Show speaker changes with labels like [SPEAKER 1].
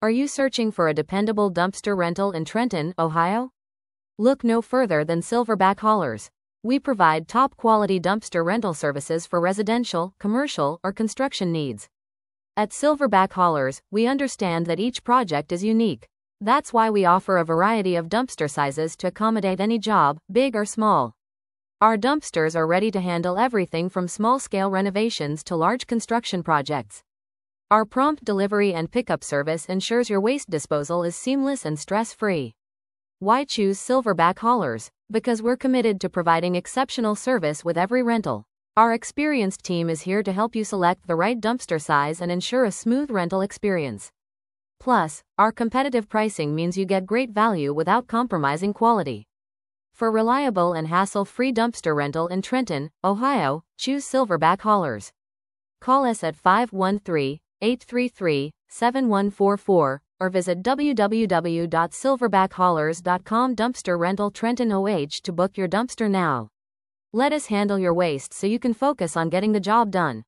[SPEAKER 1] Are you searching for a dependable dumpster rental in Trenton, Ohio? Look no further than Silverback Haulers. We provide top-quality dumpster rental services for residential, commercial, or construction needs. At Silverback Haulers, we understand that each project is unique. That's why we offer a variety of dumpster sizes to accommodate any job, big or small. Our dumpsters are ready to handle everything from small-scale renovations to large construction projects. Our prompt delivery and pickup service ensures your waste disposal is seamless and stress-free. Why choose Silverback Haulers? Because we're committed to providing exceptional service with every rental. Our experienced team is here to help you select the right dumpster size and ensure a smooth rental experience. Plus, our competitive pricing means you get great value without compromising quality. For reliable and hassle-free dumpster rental in Trenton, Ohio, choose Silverback Haulers. Call us at 513-833-7144 or visit www.silverbackhaulers.com. Dumpster Rental Trenton OH to book your dumpster now. Let us handle your waste so you can focus on getting the job done.